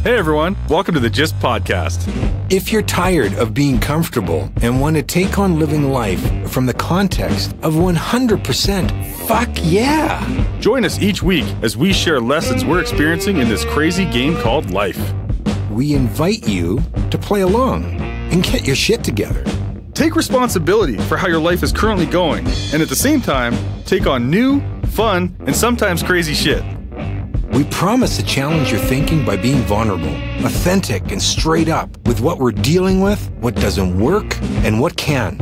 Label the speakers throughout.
Speaker 1: Hey everyone, welcome to the GYST Podcast.
Speaker 2: If you're tired of being comfortable and want to take on living life from the context of 100%, fuck yeah!
Speaker 1: Join us each week as we share lessons we're experiencing in this crazy game called life.
Speaker 2: We invite you to play along and get your shit together.
Speaker 1: Take responsibility for how your life is currently going, and at the same time, take on new, fun, and sometimes crazy shit.
Speaker 2: We promise to challenge your thinking by being vulnerable, authentic, and straight up with what we're dealing with, what doesn't work, and what can.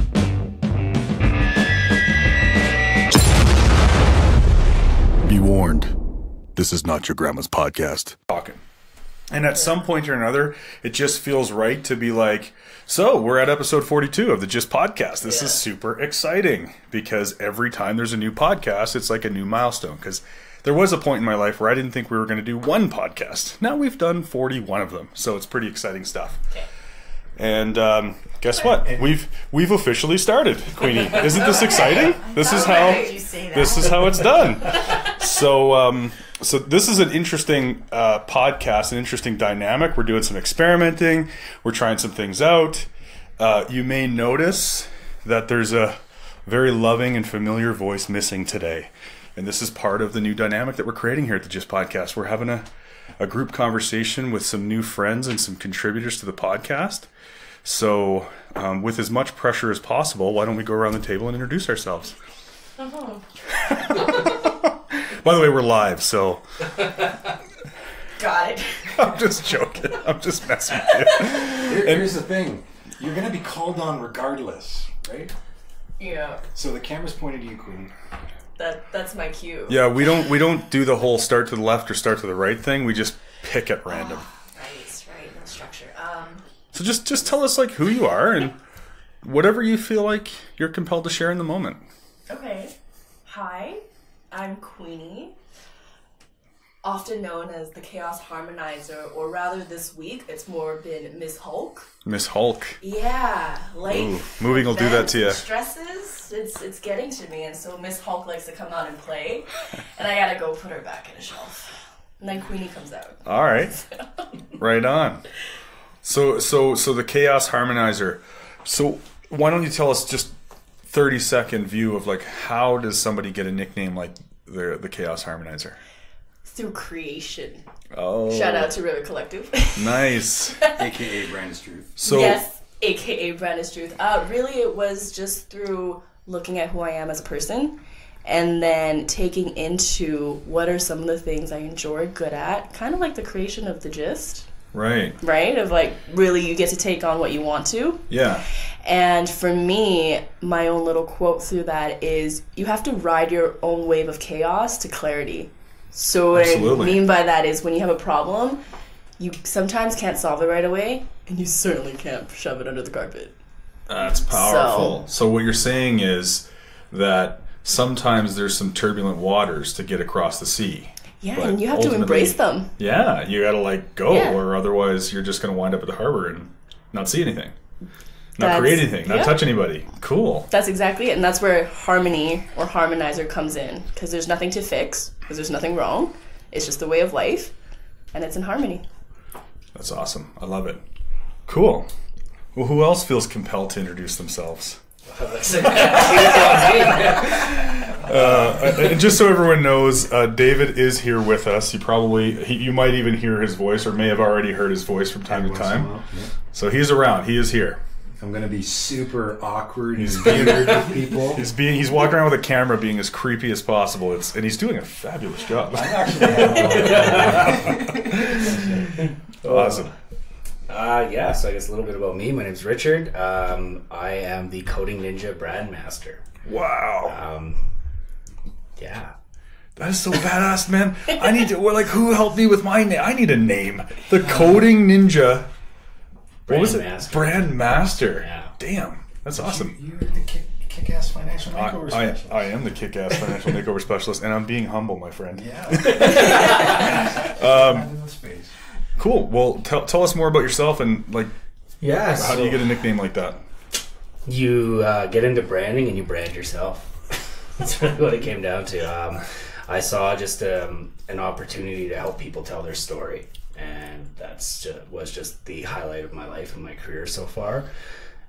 Speaker 1: Be warned, this is not your grandma's podcast. And at some point or another, it just feels right to be like, so we're at episode 42 of the GYST Podcast. This is super exciting because every time there's a new podcast, it's like a new milestone. Because there was a point in my life where I didn't think we were going to do one podcast. Now we've done 41 of them, so it's pretty exciting stuff. Okay. And guess what? We've officially started, Queenie. Isn't this exciting? This is how it's done. So this is an interesting podcast, an interesting dynamic. We're doing some experimenting. We're trying some things out. You may notice that there's a very loving and familiar voice missing today. And this is part of the new dynamic that we're creating here at the GYST Podcast. We're having a group conversation with some new friends and some contributors to the podcast. So with as much pressure as possible, why don't we go around the table and introduce ourselves?
Speaker 3: Oh.
Speaker 1: By the way, we're live, so...
Speaker 3: Got it.
Speaker 1: I'm just joking. I'm just messing with you.
Speaker 4: Here's the thing. You're going to be called on regardless, right?
Speaker 3: Yeah.
Speaker 4: So the camera's pointed to you, Queen.
Speaker 3: That's my cue.
Speaker 1: Yeah, we don't do the whole start to the left or start to the right thing. We just pick at random.
Speaker 3: Right. No structure.
Speaker 1: So just tell us like who you are and whatever you feel like you're compelled to share in the moment.
Speaker 3: Okay. Hi, I'm Queenie, often known as the Chaos Harmonizer, or rather this week it's more been Miss Hulk.
Speaker 1: Miss Hulk.
Speaker 3: Yeah, life.
Speaker 1: Ooh, moving will do that to you.
Speaker 3: Stresses, it's getting to me, and so Miss Hulk likes to come out and play, and I gotta go put her back in a shelf. And then Queenie comes out.
Speaker 1: All right, right on. So the Chaos Harmonizer. So why don't you tell us just 30-second view of like how does somebody get a nickname like the Chaos Harmonizer?
Speaker 3: Through creation.
Speaker 1: Oh.
Speaker 3: Shout out to River Collective.
Speaker 1: Nice.
Speaker 4: AKA Brand is Truth.
Speaker 1: So
Speaker 3: yes, AKA Brand is Truth. Really it was just through looking at who I am as a person and then taking into what are some of the things I enjoy, good at, kind of like the creation of the GYST. Right? Of like, really you get to take on what you want to.
Speaker 1: Yeah.
Speaker 3: And for me, my own little quote through that is, you have to ride your own wave of chaos to clarity. So what
Speaker 1: Absolutely.
Speaker 3: I mean by that is when you have a problem, you sometimes can't solve it right away, and you certainly can't shove it under the carpet.
Speaker 1: That's powerful. So what you're saying is that sometimes there's some turbulent waters to get across the sea.
Speaker 3: Yeah,
Speaker 1: but
Speaker 3: and you have to embrace them.
Speaker 1: Yeah, you gotta like go, or otherwise you're just gonna wind up at the harbor and not see anything, not create anything, not touch anybody. Cool.
Speaker 3: That's exactly it, and that's where harmony or harmonizer comes in, because there's nothing to fix, because there's nothing wrong. It's just the way of life, and it's in harmony.
Speaker 1: That's awesome. I love it. Cool. Well, who else feels compelled to introduce themselves? And just so everyone knows, David is here with us. You might even hear his voice, or may have already heard his voice from time to time. So he's around. He is here.
Speaker 4: I'm going to be super awkward and weird with people.
Speaker 1: He's walking around with a camera, being as creepy as possible. And he's doing a fabulous job.
Speaker 4: I actually have
Speaker 1: Awesome.
Speaker 5: Yeah, so I guess a little bit about me. My name's Richard. I am the Coding Ninja Brand Master.
Speaker 1: Wow.
Speaker 5: Yeah.
Speaker 1: That is so badass, man. I need to, who helped me with my name? I need a name. The Coding Ninja. What was it?
Speaker 5: Master.
Speaker 1: Brand Master.
Speaker 5: Yeah.
Speaker 1: Damn. That's awesome.
Speaker 4: You're the kick-ass financial makeover specialist.
Speaker 1: I am the kick-ass financial makeover specialist, and I'm being humble, my friend.
Speaker 4: Yeah.
Speaker 1: Cool. Well, tell us more about yourself and how do you get a nickname like that?
Speaker 5: You get into branding and you brand yourself. That's really what it came down to. I saw just an opportunity to help people tell their story, and was just the highlight of my life and my career so far.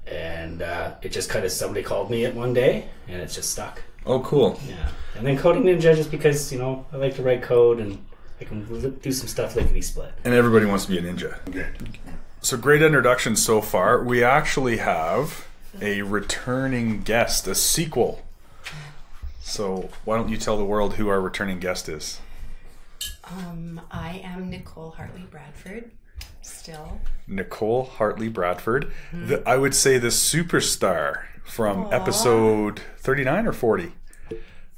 Speaker 5: And it just kind of, somebody called me it one day, and it's just stuck.
Speaker 1: Oh, cool.
Speaker 5: Yeah. And then Coding Ninja, just because, I like to write code and I can do some stuff lickety split.
Speaker 1: And everybody wants to be a ninja.
Speaker 5: Okay.
Speaker 1: So great introduction so far. We actually have a returning guest, a sequel. So why don't you tell the world who our returning guest is?
Speaker 6: I am Nicole Hartley Bradford, still.
Speaker 1: Nicole Hartley Bradford. I would say the superstar from episode 39 or 40.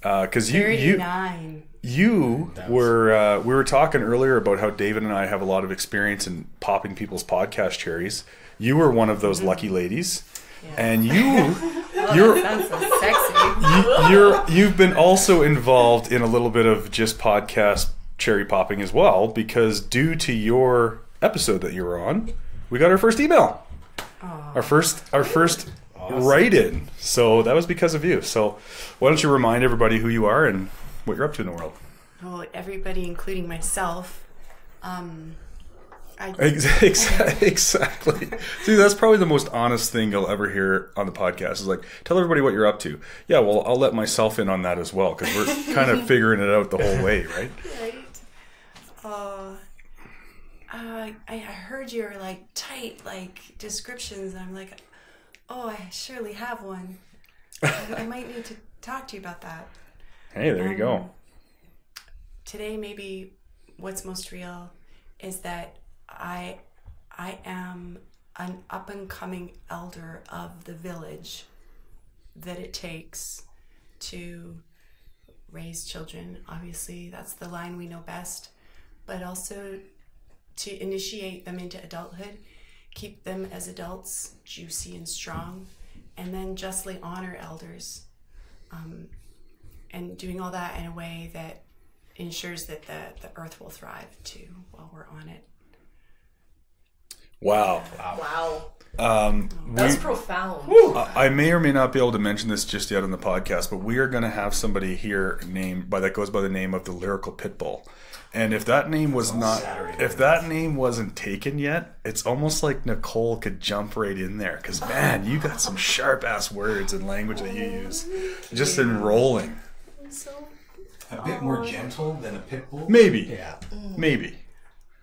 Speaker 1: Because
Speaker 6: 39.
Speaker 1: You were, we were talking earlier about how David and I have a lot of experience in popping people's podcast cherries. You were one of those lucky ladies. Yeah. And
Speaker 6: That sounds so sexy.
Speaker 1: You've been also involved in a little bit of just podcast cherry popping as well, because due to your episode that you were on, we got our first email. Aww. Our first awesome. Write-in. So that was because of you. So why don't you remind everybody who you are and what you're up to in the world?
Speaker 6: Oh, everybody, including myself.
Speaker 1: Exactly. See, that's probably the most honest thing you'll ever hear on the podcast is like, tell everybody what you're up to. Yeah, well, I'll let myself in on that as well, because we're kind of figuring it out the whole way, right?
Speaker 6: Right. I heard your tight descriptions, and I'm like, oh, I surely have one. I might need to talk to you about that.
Speaker 1: Hey, there you go.
Speaker 6: Today, maybe what's most real is that I am an up-and-coming elder of the village that it takes to raise children. Obviously, that's the line we know best, but also to initiate them into adulthood, keep them as adults juicy and strong, and then justly honor elders. And doing all that in a way that ensures that the earth will thrive too while we're on it.
Speaker 1: Wow.
Speaker 3: That's profound.
Speaker 1: I may or may not be able to mention this just yet on the podcast, but we are going to have somebody here that goes by the name of the Lyrical Pitbull. And if that name wasn't taken yet, it's almost like Nicole could jump right in there, because man, you got some sharp ass words and language that you use, just enrolling.
Speaker 4: A bit more gentle than a pit bull?
Speaker 1: Maybe.
Speaker 4: Yeah.
Speaker 1: Maybe.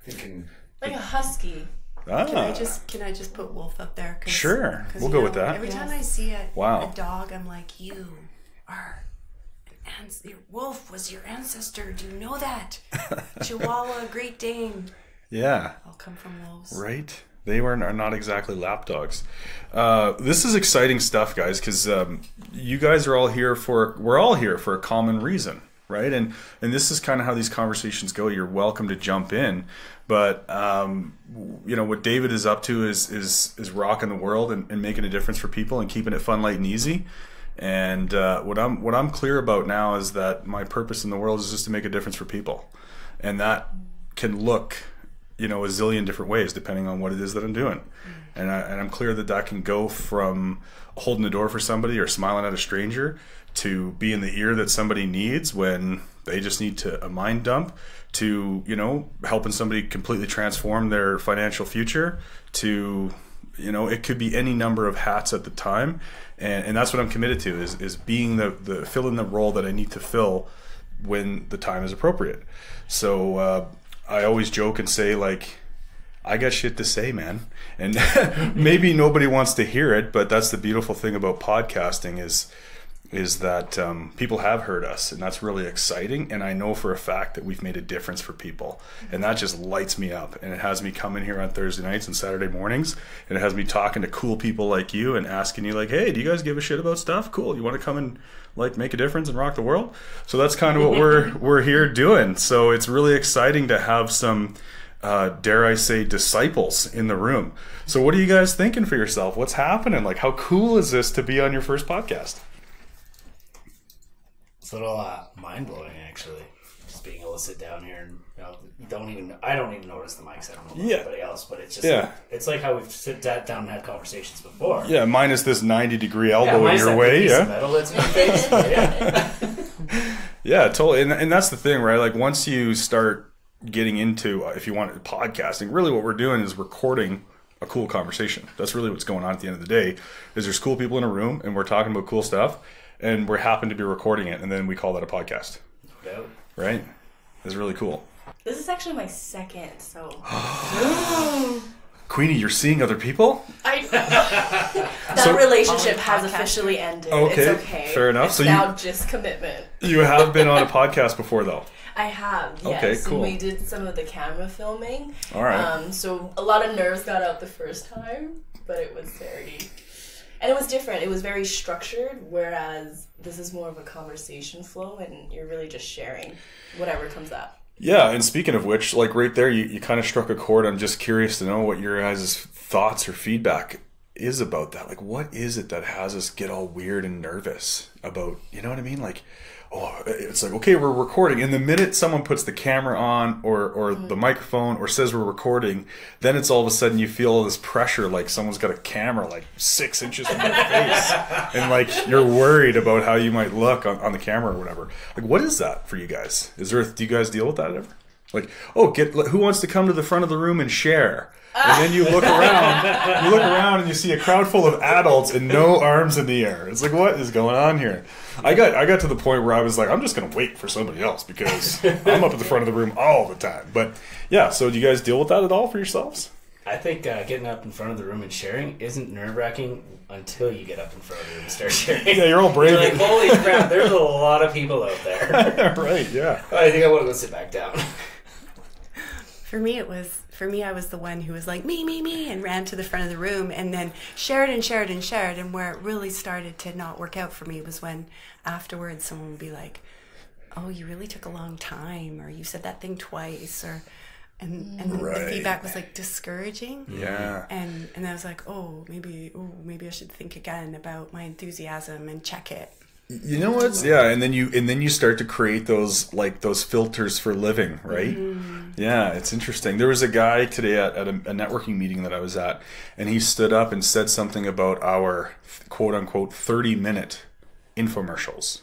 Speaker 4: Thinking
Speaker 3: like a husky.
Speaker 6: Can I just put wolf up there?
Speaker 1: Sure. We'll go with that.
Speaker 6: Every time I see a dog, I'm like, you are your wolf was your ancestor. Do you know that? Chihuahua, Great Dane.
Speaker 1: Yeah.
Speaker 6: All come from wolves.
Speaker 1: Right. They are not exactly lap dogs. This is exciting stuff, guys, because you guys are all here we're all here for a common reason, right? And this is kind of how these conversations go. You're welcome to jump in, but what David is up to is rocking the world and making a difference for people and keeping it fun, light, and easy. And what I'm clear about now is that my purpose in the world is just to make a difference for people, and that can look a zillion different ways depending on what it is that I'm doing. And I'm clear that can go from holding the door for somebody or smiling at a stranger to being the ear that somebody needs when they just need a mind dump, to helping somebody completely transform their financial future, to it could be any number of hats at the time. And that's what I'm committed to is being the filling the role that I need to fill when the time is appropriate. So I always joke and say, I got shit to say, man. And maybe nobody wants to hear it, but that's the beautiful thing about podcasting is that people have heard us, and that's really exciting. And I know for a fact that we've made a difference for people, and that just lights me up. And it has me coming here on Thursday nights and Saturday mornings, and it has me talking to cool people like you and asking you hey, do you guys give a shit about stuff? Cool. You want to come and make a difference and rock the world? So that's kind of what we're here doing. So it's really exciting to have some dare I say disciples in the room. So what are you guys thinking for yourself? What's happening? How cool is this to be on your first podcast?
Speaker 5: It's a little mind-blowing, actually, just being able to sit down here and I don't even notice the mics. I don't know about anybody else, but it's just it's like how we've sit down and had conversations before. Yeah,
Speaker 1: minus this 90-degree elbow in your way.
Speaker 5: Yeah, metal that's in your face.
Speaker 1: Yeah, totally. And that's the thing, right? Once you start getting into, if you want podcasting, really what we're doing is recording a cool conversation. That's really what's going on at the end of the day, is there's cool people in a room and we're talking about cool stuff and we happen to be recording it, and then we call that a podcast. No. Right? It's really cool.
Speaker 3: This is actually my second, so...
Speaker 1: Queenie, you're seeing other people?
Speaker 3: That relationship has officially ended.
Speaker 1: Okay,
Speaker 3: it's okay.
Speaker 1: Fair enough.
Speaker 3: It's so now just commitment.
Speaker 1: You have been on a podcast before, though.
Speaker 3: I have, yes.
Speaker 1: Okay, cool.
Speaker 3: We did some of the camera filming.
Speaker 1: All right.
Speaker 3: So a lot of nerves got out the first time, but it was very... And it was different. It was very structured, whereas this is more of a conversation flow, and you're really just sharing whatever comes up.
Speaker 1: Yeah, and speaking of which, like right there, you kind of struck a chord. I'm just curious to know what your guys' thoughts or feedback is about that. Like, what is it that has us get all weird and nervous about, you know what I mean? Like, oh, it's like, okay, we're recording. And the minute someone puts the camera on or the microphone or says we're recording, then it's all of a sudden you feel all this pressure, like someone's got a camera like 6 inches from your face. And like, you're worried about how you might look on the camera or whatever. Like, what is that for you guys? Do you guys deal with that ever? Like, oh, who wants to come to the front of the room and share? And then you look around and you see a crowd full of adults and no arms in the air. It's like, what is going on here? I got to the point where I was like, I'm just going to wait for somebody else because I'm up at the front of the room all the time. But yeah, so do you guys deal with that at all for yourselves?
Speaker 5: I think getting up in front of the room and sharing isn't nerve-wracking until you get up in front of the room and start sharing.
Speaker 1: Yeah, you're all brave.
Speaker 5: You're like, holy crap, there's a lot of people out there.
Speaker 1: Right, yeah.
Speaker 5: I think I want to go sit back down.
Speaker 6: For me, I was the one who was like, me, and ran to the front of the room and then shared. And where it really started to not work out for me was when afterwards someone would be like, oh, you really took a long time, or you said that thing twice, and the feedback was like discouraging.
Speaker 1: Yeah.
Speaker 6: And I was like, maybe I should think again about my enthusiasm and check it.
Speaker 1: You know what? Yeah, and then you start to create those filters for living, right? Mm-hmm. Yeah, it's interesting. There was a guy today at a networking meeting that I was at, and he stood up and said something about our quote unquote 30-minute infomercials.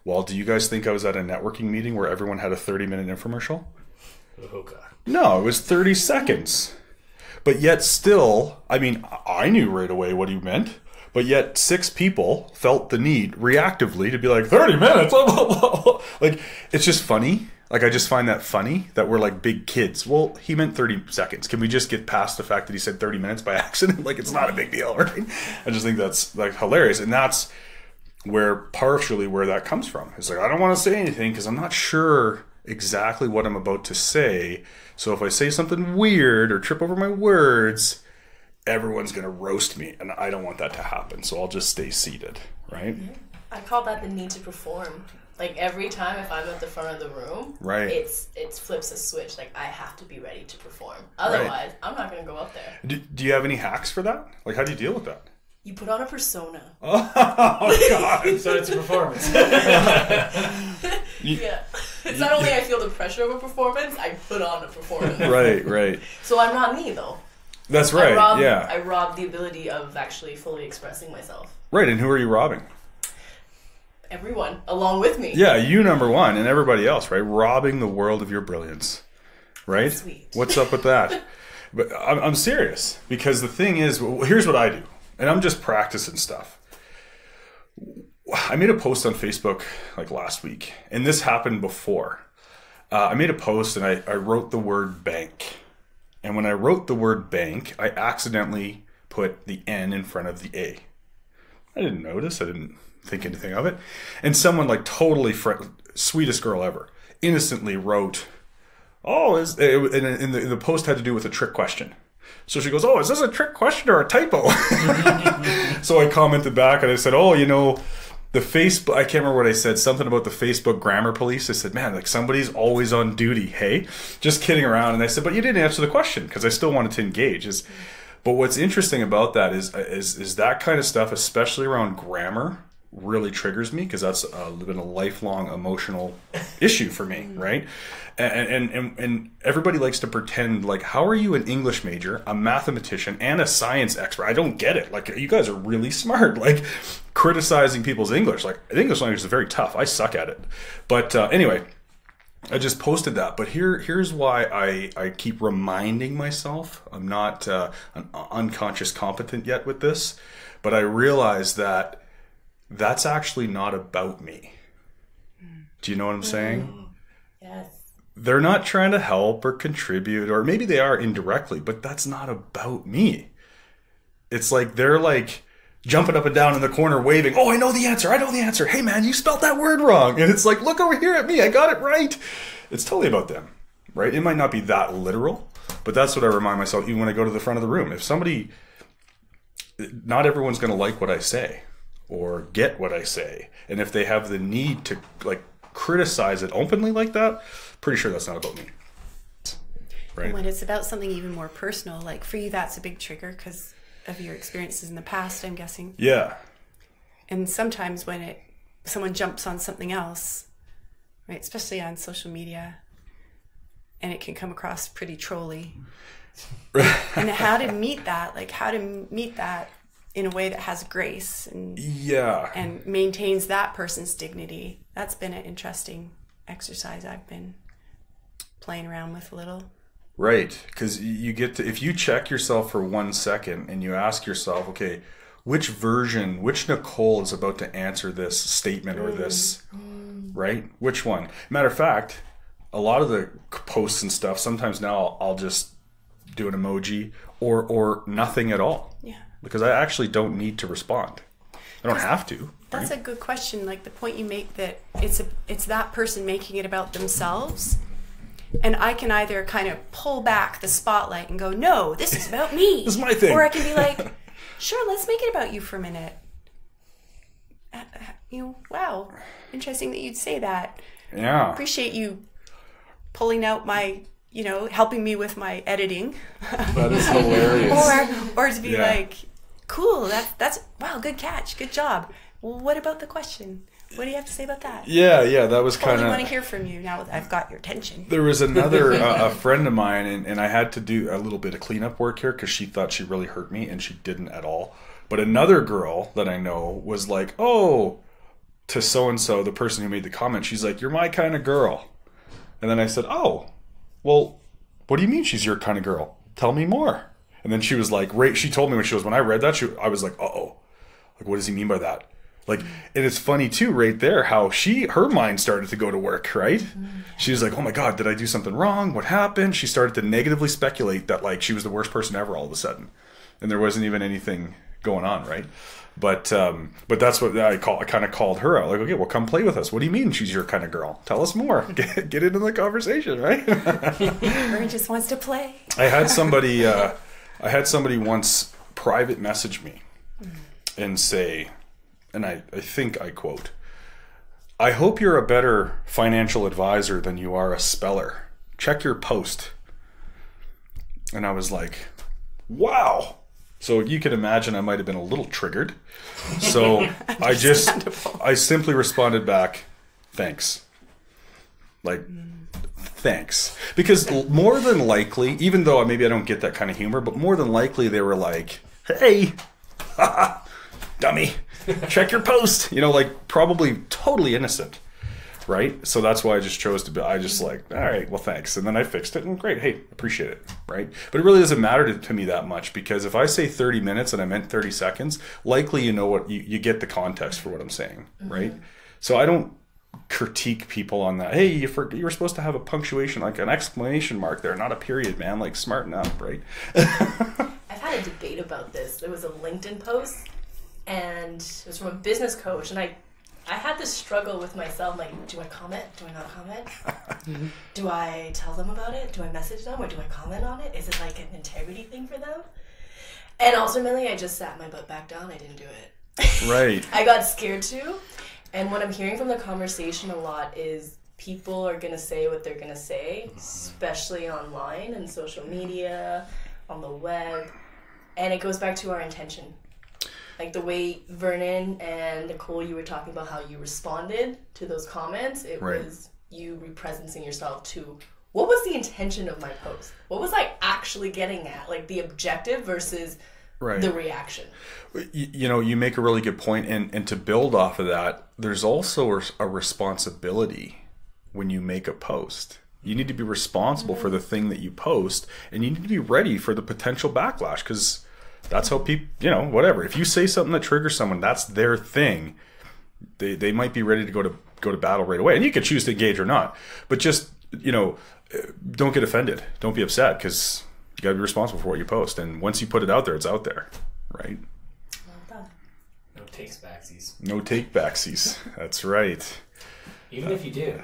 Speaker 1: Well, do you guys think I was at a networking meeting where everyone had a 30-minute infomercial?
Speaker 5: Oh God.
Speaker 1: No, it was 30 seconds. But yet still, I mean, I knew right away what he meant. But yet 6 people felt the need reactively to be like, 30 minutes? Like, it's just funny. Like, I just find that funny that we're like big kids. Well, he meant 30 seconds. Can we just get past the fact that he said 30 minutes by accident? Like, it's not a big deal, right? I just think that's like hilarious. And that's partially where that comes from. It's like, I don't want to say anything because I'm not sure exactly what I'm about to say. So if I say something weird or trip over my words, everyone's going to roast me, and I don't want that to happen, so I'll just stay seated, right?
Speaker 3: I call that the need to perform. Like, every time if I'm at the front of the room,
Speaker 1: right,
Speaker 3: it flips a switch. Like, I have to be ready to perform. Otherwise, I'm not going to go up there.
Speaker 1: Do you have any hacks for that? Like, how do you deal with that?
Speaker 3: You put on a persona.
Speaker 1: Oh, God.
Speaker 5: So it's a performance.
Speaker 3: Yeah. It's not only I feel the pressure of a performance, I put on a performance.
Speaker 1: Right.
Speaker 3: So I'm not me, though.
Speaker 1: That's right,
Speaker 3: I rob the ability of actually fully expressing myself.
Speaker 1: Right, and who are you robbing?
Speaker 3: Everyone, along with me.
Speaker 1: Yeah, you number one, and everybody else, right? Robbing the world of your brilliance, right?
Speaker 3: Sweet.
Speaker 1: What's up with that? But I'm serious, because the thing is, here's what I do, and I'm just practicing stuff. I made a post on Facebook like last week, and this happened before. I made a post, and I wrote the word bank. And when I wrote the word bank, I accidentally put the N in front of the A. I didn't notice. I didn't think anything of it. And someone like totally sweetest girl ever innocently wrote, and the post had to do with a trick question. So she goes, is this a trick question or a typo? So I commented back and I said, the Facebook, I can't remember what I said, something about the Facebook grammar police. I said, man, like somebody's always on duty, hey? Just kidding around. And I said, but you didn't answer the question because I still wanted to engage. But what's interesting about that is that kind of stuff, especially around grammar, really triggers me because that's been a lifelong emotional issue for me, right? And everybody likes to pretend like, how are you an English major, a mathematician, and a science expert? I don't get it. Like, you guys are really smart. Like, criticizing people's English. Like, the English language is very tough. I suck at it. But anyway, I just posted that, but here's why I keep reminding myself I'm not an unconscious competent yet with this, but I realize that that's actually not about me. Do you know what I'm saying?
Speaker 3: Yes.
Speaker 1: They're not trying to help or contribute, or maybe they are indirectly, but that's not about me. It's like they're like jumping up and down in the corner waving, oh, I know the answer. Hey, man, you spelled that word wrong. And it's like, look over here at me. I got it right. It's totally about them, right? It might not be that literal, but that's what I remind myself even when I go to the front of the room. If somebody, not everyone's going to like what I say or get what I say. And if they have the need to like criticize it openly like that, pretty sure that's not about me. Right?
Speaker 6: And when it's about something even more personal, like for you, that's a big trigger because of your experiences in the past, I'm guessing.
Speaker 1: Yeah.
Speaker 6: And sometimes when someone jumps on something else, right, especially on social media, and it can come across pretty trolly. And how to meet that in a way that has grace and maintains that person's dignity. That's been an interesting exercise I've been playing around with a little.
Speaker 1: Right, because you get to, if you check yourself for 1 second and you ask yourself, okay, which Nicole is about to answer this statement or this, right? Which one? Matter of fact, a lot of the posts and stuff, sometimes now I'll just do an emoji or nothing at all.
Speaker 6: Yeah.
Speaker 1: Because I actually don't need to respond. I don't have to. Right?
Speaker 6: That's a good question. Like the point you make that it's that person making it about themselves. And I can either kind of pull back the spotlight and go, no, this is about me.
Speaker 1: This is my thing.
Speaker 6: Or I can be like, sure, let's make it about you for a minute. Wow, interesting that you'd say that.
Speaker 1: Yeah.
Speaker 6: Appreciate you pulling out my, helping me with my editing.
Speaker 1: That is hilarious.
Speaker 6: or to be like, cool, that's wow, good catch, good job. Well, what about the question? What do you have to say about that? Yeah,
Speaker 1: that was kind of...
Speaker 6: I want to hear from you now that I've got your attention.
Speaker 1: There was another a friend of mine, and I had to do a little bit of cleanup work here because she thought she really hurt me, and she didn't at all. But another girl that I know was like, oh, to so-and-so, the person who made the comment, she's like, you're my kind of girl. And then I said, oh, well, what do you mean she's your kind of girl? Tell me more. And then she was like, she told me when I read that, I was like, uh-oh. Like, what does he mean by that? Like, and it's funny too, right there, how her mind started to go to work, right? She was like, oh my God, did I do something wrong? What happened? She started to negatively speculate that like she was the worst person ever all of a sudden. And there wasn't even anything going on, right? But that's what I kind of called her out. Like, okay, well, come play with us. What do you mean she's your kind of girl? Tell us more. Get into the conversation, right?
Speaker 6: Vern just wants to play.
Speaker 1: I had somebody once private message me and say, and I think I quote, I hope you're a better financial advisor than you are a speller. Check your post. And I was like, wow. So you can imagine I might have been a little triggered. So I simply responded back, thanks. Like, thanks. Because more than likely, even though maybe I don't get that kind of humor, but more than likely they were like, hey, dummy. Check your post, like probably totally innocent, right? So that's why I just chose to be, I just like, all right, well, thanks. And then I fixed it and great. Hey, appreciate it, right? But it really doesn't matter to me that much because if I say 30 minutes and I meant 30 seconds, likely you get the context for what I'm saying, right? So I don't critique people on that. Hey, you were supposed to have a punctuation, like an exclamation mark there, not a period, man. Like, smarten up, right?
Speaker 3: I've had a debate about this. There was a LinkedIn post and it was from a business coach, and I had this struggle with myself, like, do I comment? Do I not comment? Do I tell them about it? Do I message them, or do I comment on it? Is it like an integrity thing for them? And ultimately, I just sat my butt back down. I didn't do it.
Speaker 1: Right.
Speaker 3: I got scared too. And what I'm hearing from the conversation a lot is people are going to say what they're going to say, especially online and social media, on the web. And it goes back to our intention. Like the way Vernon and Nicole, you were talking about how you responded to those comments. It was you representing yourself to, what was the intention of my post? What was I actually getting at? Like the objective versus the reaction.
Speaker 1: You make a really good point. And to build off of that, there's also a responsibility when you make a post. You need to be responsible for the thing that you post, and you need to be ready for the potential backlash, because that's how people, whatever. If you say something that triggers someone, that's their thing. They might be ready to go to battle right away, and you can choose to engage or not. But just, don't get offended. Don't be upset, because you got to be responsible for what you post. And once you put it out there, it's out there, right?
Speaker 5: No takes backsies.
Speaker 1: No take backsies. That's right.
Speaker 5: Even if you do.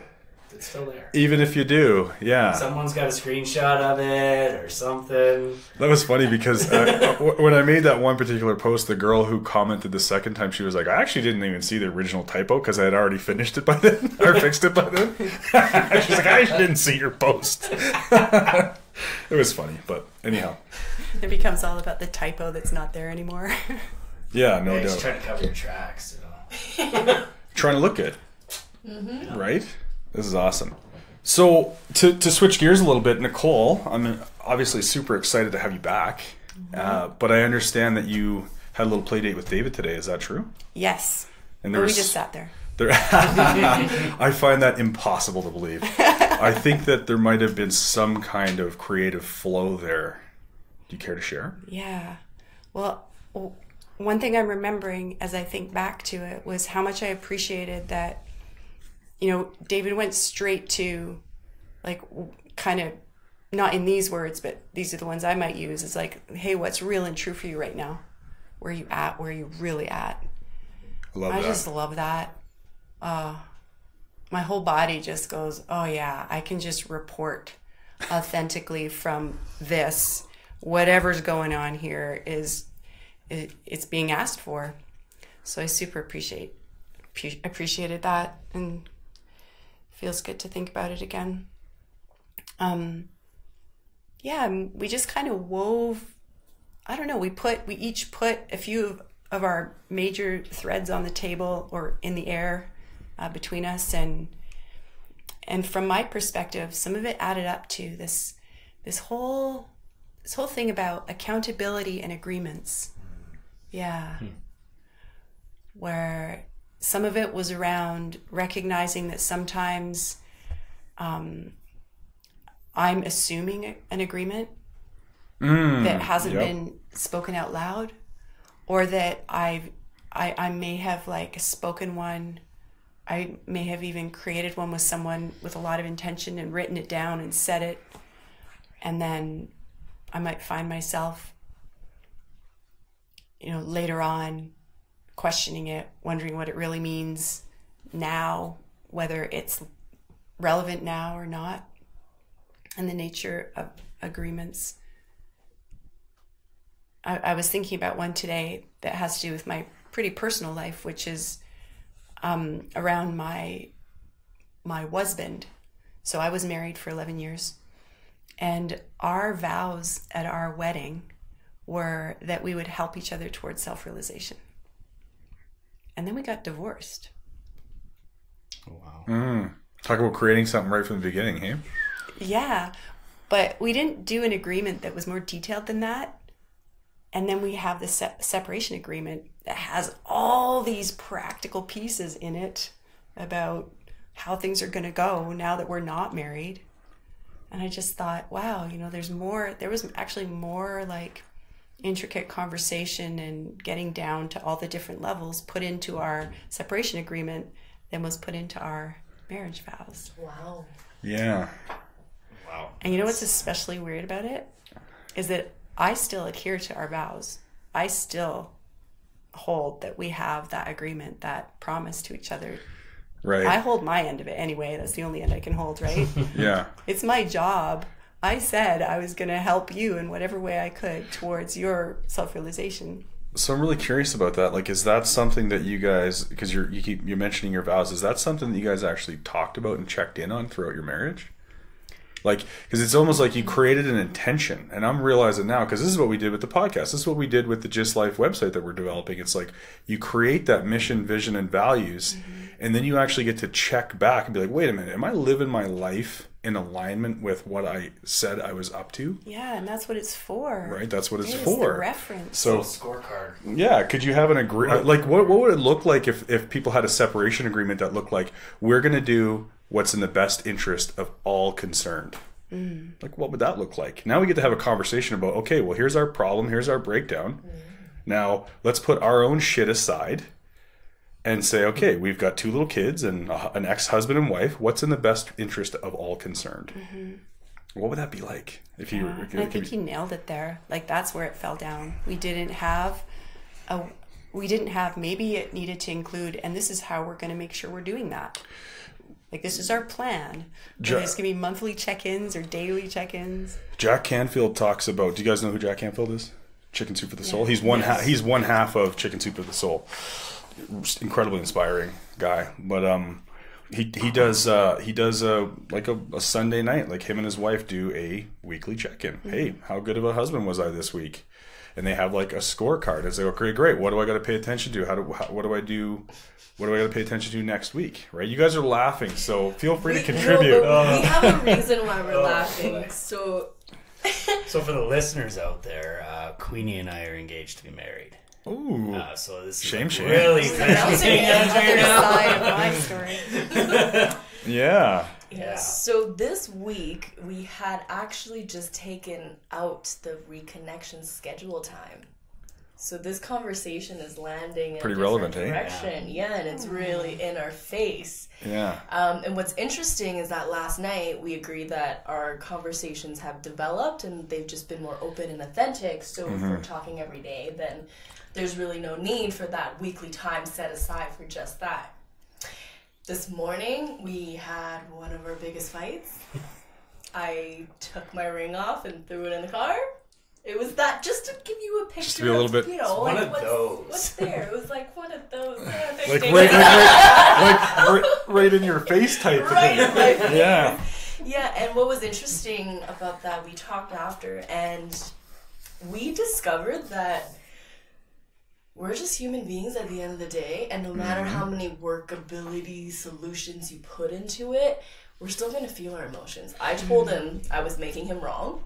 Speaker 5: It's still there.
Speaker 1: Even if you do, yeah.
Speaker 5: Someone's got a screenshot of it or something.
Speaker 1: That was funny because when I made that one particular post, the girl who commented the second time, she was like, I actually didn't even see the original typo because I had already finished it by then, or fixed it by then. She's like, I didn't see your post. It was funny, but anyhow.
Speaker 6: It becomes all about the typo that's not there anymore.
Speaker 1: Yeah, no doubt.
Speaker 5: Just trying to cover your tracks.
Speaker 1: Trying to look good. Mm-hmm. Right? This is awesome. So to switch gears a little bit, Nicole, I'm obviously super excited to have you back. But I understand that you had a little play date with David today. Is that true?
Speaker 6: Yes.
Speaker 1: And
Speaker 6: we just sat there.
Speaker 1: I find that impossible to believe. I think that there might have been some kind of creative flow there. Do you care to share?
Speaker 6: Yeah. Well, one thing I'm remembering as I think back to it was how much I appreciated that, David went straight to, like, kind of, not in these words, but these are the ones I might use. It's like, hey, what's real and true for you right now? Where are you at? Where are you really at? I just love that. My whole body just goes, oh yeah, I can just report authentically from this. Whatever's going on here it's being asked for. So I super appreciated that, and feels good to think about it again. We just kind of wove, I don't know, we each put a few of our major threads on the table or in the air between us, and from my perspective, some of it added up to this whole thing about accountability and agreements. Yeah. Where some of it was around recognizing that sometimes I'm assuming an agreement that hasn't been spoken out loud, or that I may have like spoken one. I may have even created one with someone with a lot of intention and written it down and said it, and then I might find myself, later on questioning it, wondering what it really means now, whether it's relevant now or not, and the nature of agreements. I was thinking about one today that has to do with my pretty personal life, which is around my husband. So I was married for 11 years, and our vows at our wedding were that we would help each other towards self-realization. And then we got divorced.
Speaker 1: Wow. Talk about creating something right from the beginning, hey?
Speaker 6: Yeah, but we didn't do an agreement that was more detailed than that. And then we have the separation agreement that has all these practical pieces in it about how things are going to go now that we're not married. And I just thought, wow, there's more. There was actually more like intricate conversation and getting down to all the different levels put into our separation agreement than was put into our marriage vows.
Speaker 3: Wow.
Speaker 1: Yeah.
Speaker 5: Wow.
Speaker 6: And you know what's especially weird about it? Is that I still adhere to our vows. I still hold that we have that agreement, that promise to each other.
Speaker 1: Right.
Speaker 6: I hold my end of it anyway. That's the only end I can hold, right?
Speaker 1: Yeah.
Speaker 6: It's my job. I said I was going to help you in whatever way I could towards your self-realization.
Speaker 1: So I'm really curious about that. Like, is that something that you guys, because you're mentioning your vows, is that something that you guys actually talked about and checked in on throughout your marriage? Like, because it's almost like you created an intention, and I'm realizing now, because this is what we did with the podcast. This is what we did with the GYST Life website that we're developing. It's like you create that mission, vision, and values, and then you actually get to check back and be like, wait a minute, am I living my life in alignment with what I said I was up to?
Speaker 6: Yeah, and that's what it's for.
Speaker 1: Right, that's what it's
Speaker 6: for.
Speaker 1: for.
Speaker 6: The reference.
Speaker 1: So
Speaker 5: scorecard.
Speaker 1: Yeah, could you have an like what would it look like if people had a separation agreement that looked like we're going to do what's in the best interest of all concerned. Like, what would that look like? Now we get to have a conversation about, okay, well, here's our problem, here's our breakdown. Now let's put our own shit aside and say, okay, we've got 2 little kids and an ex-husband and wife. What's in the best interest of all concerned? What would that be like? If you,
Speaker 6: I think you nailed it there. Like, that's where it fell down. We didn't have, maybe it needed to include, and this is how we're going to make sure we're doing that. Like, this is our plan. There's going to be monthly check-ins or daily check-ins.
Speaker 1: Jack Canfield talks about, do you guys know who Jack Canfield is? Chicken Soup for the Soul. He's one half of Chicken Soup for the Soul. Incredibly inspiring guy. But he does like a Sunday night, like him and his wife do a weekly check-in. Hey, how good of a husband was I this week? And they have like a scorecard. And say, okay, great. What do I got to pay attention to? What do I got to pay attention to next week? Right? You guys are laughing, so feel free to contribute.
Speaker 3: We have a reason why we're laughing. So
Speaker 5: for the listeners out there, Queenie and I are engaged to be married.
Speaker 1: Ooh.
Speaker 5: So this is
Speaker 1: shame.
Speaker 5: Really
Speaker 6: side of my story.
Speaker 1: Yeah.
Speaker 3: So this week we had actually just taken out the reconnection schedule time. So this conversation is landing in
Speaker 1: pretty
Speaker 3: a different
Speaker 1: relevant,
Speaker 3: direction. Yeah, and it's really in our face.
Speaker 1: Yeah.
Speaker 3: And what's interesting is that last night we agreed that our conversations have developed and they've just been more open and authentic. So if we're talking every day, then there's really no need for that weekly time set aside for just that. This morning we had one of our biggest fights. I took my ring off and threw it in the car. It was that, just to give you a picture.
Speaker 1: Just to be a little bit.
Speaker 3: You know,
Speaker 5: one
Speaker 3: like
Speaker 5: of those.
Speaker 3: What's there? It was like one of those.
Speaker 1: Like right in your face type of
Speaker 3: Right
Speaker 1: thing.
Speaker 3: in my face.
Speaker 1: Yeah.
Speaker 3: Yeah, and what was interesting about that, we talked after, and we discovered that we're just human beings at the end of the day, and no matter how many workability solutions you put into it, we're still going to feel our emotions. I told him I was making him wrong.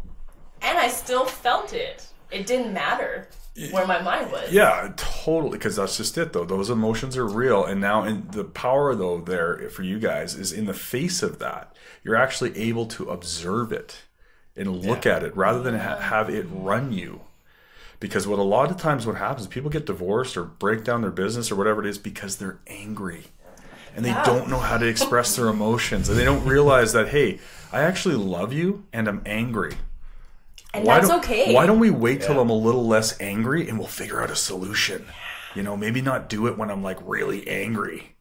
Speaker 3: And I still felt it. It didn't matter where my mind was.
Speaker 1: Yeah, totally. Because that's just it, though. Those emotions are real. And now, in the power, though, there for you guys is in the face of that, you're actually able to observe it and look at it rather than have it run you. Because what a lot of times what happens, people get divorced or break down their business or whatever it is because they're angry. And they don't know how to express their emotions. And they don't realize that, hey, I actually love you and I'm angry.
Speaker 3: And that's okay.
Speaker 1: Why don't we wait till I'm a little less angry and we'll figure out a solution? You know, maybe not do it when I'm like really angry.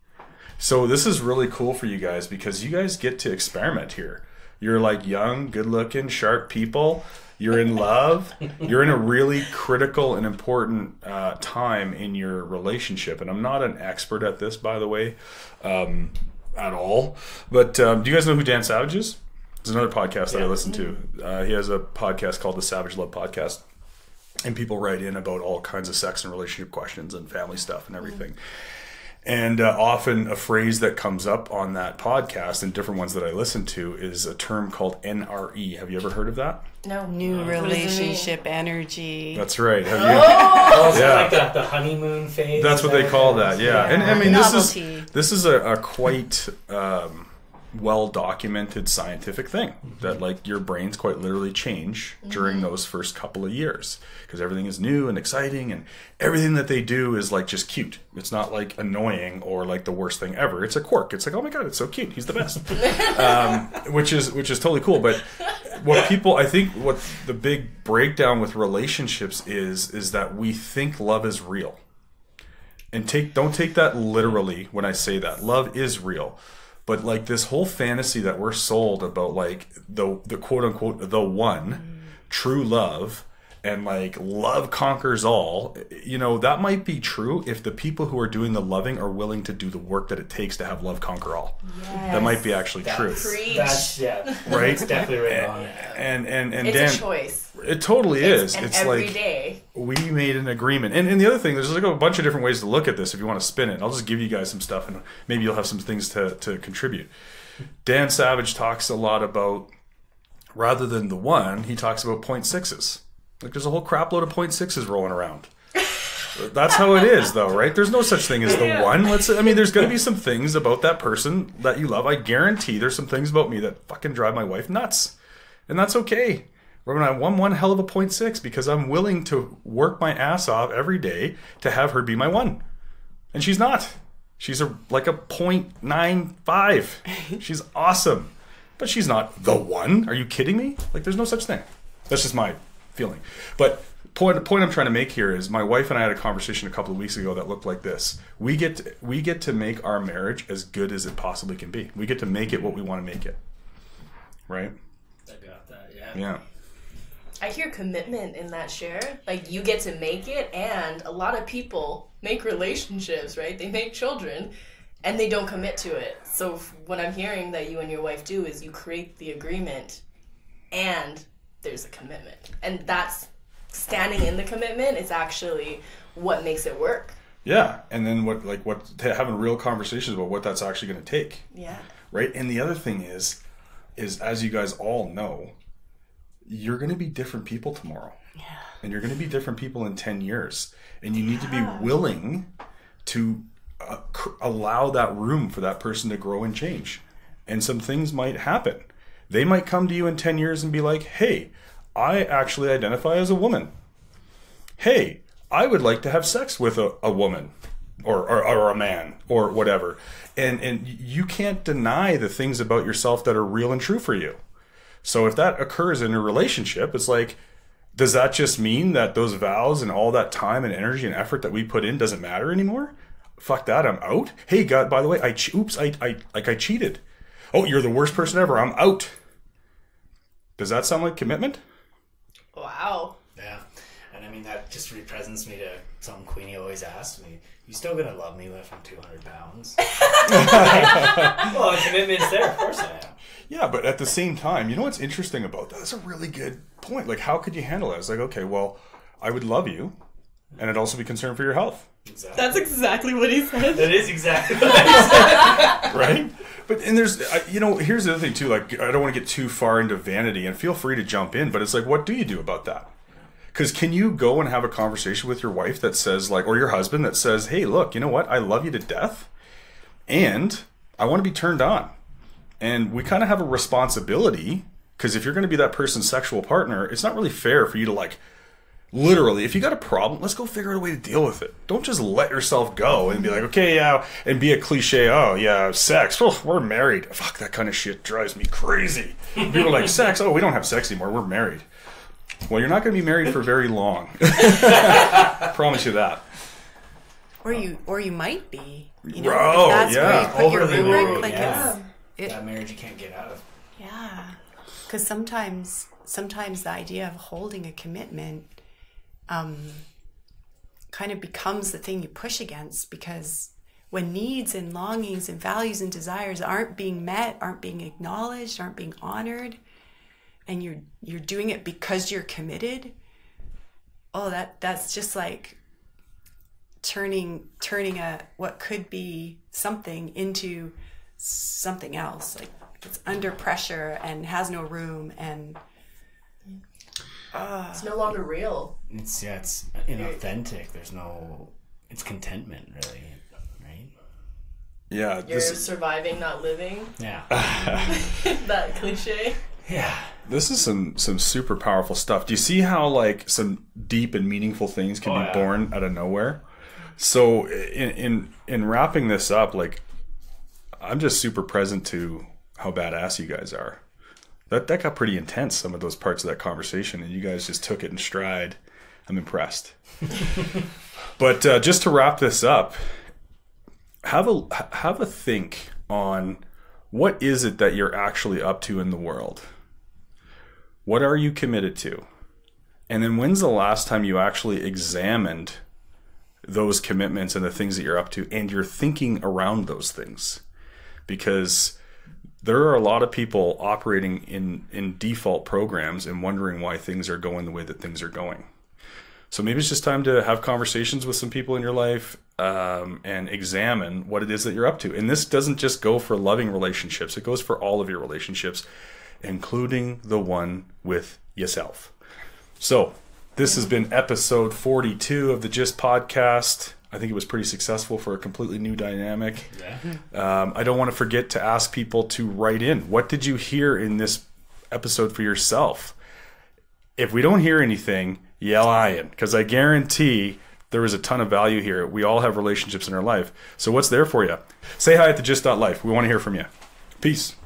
Speaker 1: So this is really cool for you guys because you guys get to experiment here. You're like young, good looking, sharp people. You're in love. You're in a really critical and important time in your relationship. And I'm not an expert at this, by the way, at all. But do you guys know who Dan Savage is? There's another podcast that I listen to. He has a podcast called the Savage Love Podcast. And people write in about all kinds of sex and relationship questions and family stuff and everything. And often a phrase that comes up on that podcast and different ones that I listen to is a term called NRE. Have you ever heard of that?
Speaker 3: No.
Speaker 6: New relationship energy.
Speaker 1: That's right. Have you?
Speaker 5: Like the honeymoon phase.
Speaker 1: That's what they call that. Yeah. And I mean,
Speaker 6: Novelty.
Speaker 1: this is a quite well-documented scientific thing that like your brains quite literally change during those first couple of years because everything is new and exciting and everything that they do is like just cute. It's not like annoying or like the worst thing ever. It's a quirk. It's like, oh my god, it's so cute. He's the best. Which is totally cool. But what the big breakdown with relationships is that we think love is real. And don't take that literally when I say that. Love is real. But like this whole fantasy that we're sold about like the quote unquote the one true love and like love conquers all, you know, that might be true if the people who are doing the loving are willing to do the work that it takes to have love conquer all. Yes. That might be actually true.
Speaker 3: Preach.
Speaker 1: Right?
Speaker 5: It's definitely right on it.
Speaker 1: And
Speaker 3: it's
Speaker 1: Dan,
Speaker 3: a choice.
Speaker 1: It totally is.
Speaker 3: And
Speaker 1: it's
Speaker 3: every
Speaker 1: like
Speaker 3: day.
Speaker 1: We made an agreement. And the other thing, there's like a bunch of different ways to look at this if you want to spin it. I'll just give you guys some stuff and maybe you'll have some things to contribute. Dan Savage talks a lot about, rather than the one, he talks about 0.6s. Like there's a whole crap load of 0.6s rolling around. That's how it is, though, right? There's no such thing as the one. There's going to be some things about that person that you love. I guarantee there's some things about me that fucking drive my wife nuts. And that's okay. We're going to have one hell of a 0.6 because I'm willing to work my ass off every day to have her be my one. And she's not. She's like a 0.95. She's awesome. But she's not the one. Are you kidding me? Like, there's no such thing. That's just my feeling. But the point I'm trying to make here is my wife and I had a conversation a couple of weeks ago that looked like this. We get to make our marriage as good as it possibly can be. We get to make it what we want to make it. Right?
Speaker 5: I got that, yeah.
Speaker 1: Yeah.
Speaker 3: I hear commitment in that share. Like, you get to make it, and a lot of people make relationships, right? They make children, and they don't commit to it. So what I'm hearing that you and your wife do is you create the agreement, and there's a commitment. And that's standing in the commitment is actually what makes it work.
Speaker 1: Yeah, and then having real conversations about what that's actually going to take.
Speaker 3: Yeah.
Speaker 1: Right? And the other thing is as you guys all know, you're going to be different people tomorrow.
Speaker 6: Yeah.
Speaker 1: And you're going to be different people in 10 years. And you need to be willing to allow that room for that person to grow and change. And some things might happen. They might come to you in 10 years and be like, hey, I actually identify as a woman. Hey, I would like to have sex with a woman or a man or whatever. And you can't deny the things about yourself that are real and true for you. So if that occurs in a relationship, it's like, does that just mean that those vows and all that time and energy and effort that we put in doesn't matter anymore? Fuck that, I'm out. Hey, God, by the way, I cheated. Oh, you're the worst person ever. I'm out. Does that sound like commitment?
Speaker 3: Wow.
Speaker 5: Yeah. And I mean, that just represents me to something Queenie always asks me. You still gonna love me if I'm 200 pounds? Well, the commitment's there. Of course I am.
Speaker 1: Yeah, but at the same time, you know what's interesting about that? That's a really good point. Like, how could you handle it? It's like, okay, well, I would love you, and I'd also be concerned for your health.
Speaker 5: Exactly.
Speaker 3: That's exactly what he said.
Speaker 5: That is exactly what I said.
Speaker 1: Right? But, and there's, here's the other thing, too. Like, I don't want to get too far into vanity, and feel free to jump in, but it's like, what do you do about that? Because can you go and have a conversation with your wife that says, like, or your husband that says, hey, look, you know what? I love you to death, and I want to be turned on. And we kind of have a responsibility, because if you're going to be that person's sexual partner, it's not really fair for you to, like, literally, if you got a problem, let's go figure out a way to deal with it. Don't just let yourself go and be like, okay, yeah, and be a cliche, oh, yeah, sex, oh, we're married. Fuck, that kind of shit drives me crazy. People are like, sex, oh, we don't have sex anymore, we're married. Well, you're not going to be married for very long. Promise you that.
Speaker 6: Or you might be. You
Speaker 1: know, oh,
Speaker 6: that's
Speaker 1: yeah.
Speaker 6: where you put your
Speaker 5: Overly
Speaker 6: rubric,
Speaker 5: worried,
Speaker 6: like
Speaker 5: yeah.
Speaker 6: it's,
Speaker 5: That marriage you can't get out of.
Speaker 6: Yeah. Because sometimes the idea of holding a commitment kind of becomes the thing you push against, because when needs and longings and values and desires aren't being met, aren't being acknowledged, aren't being honored, and you're doing it because you're committed, oh, that's just like turning a what could be something into something else. Like, it's under pressure and has no room, and
Speaker 3: it's no longer real.
Speaker 5: It's inauthentic. It's contentment, really, right?
Speaker 1: Yeah.
Speaker 3: You're surviving, not living.
Speaker 5: Yeah.
Speaker 3: That cliche.
Speaker 5: Yeah.
Speaker 1: This is some super powerful stuff. Do you see how, like, some deep and meaningful things can be born out of nowhere? So in wrapping this up, like, I'm just super present to how badass you guys are. That got pretty intense, some of those parts of that conversation, and you guys just took it in stride. I'm impressed. But just to wrap this up, have a think on what is it that you're actually up to in the world? What are you committed to? And then when's the last time you actually examined those commitments and the things that you're up to and you're thinking around those things? Because there are a lot of people operating in default programs and wondering why things are going the way that things are going. So maybe it's just time to have conversations with some people in your life and examine what it is that you're up to. And this doesn't just go for loving relationships. It goes for all of your relationships, including the one with yourself. So This has been episode 42 of the GYST podcast. I think it was pretty successful for a completely new dynamic.
Speaker 5: Yeah.
Speaker 1: I don't want to forget to ask people to write in. What did you hear in this episode for yourself? If we don't hear anything, yell Ian, because I guarantee there is a ton of value here. We all have relationships in our life. So what's there for you? Say hi at the GYST.life. We want to hear from you. Peace.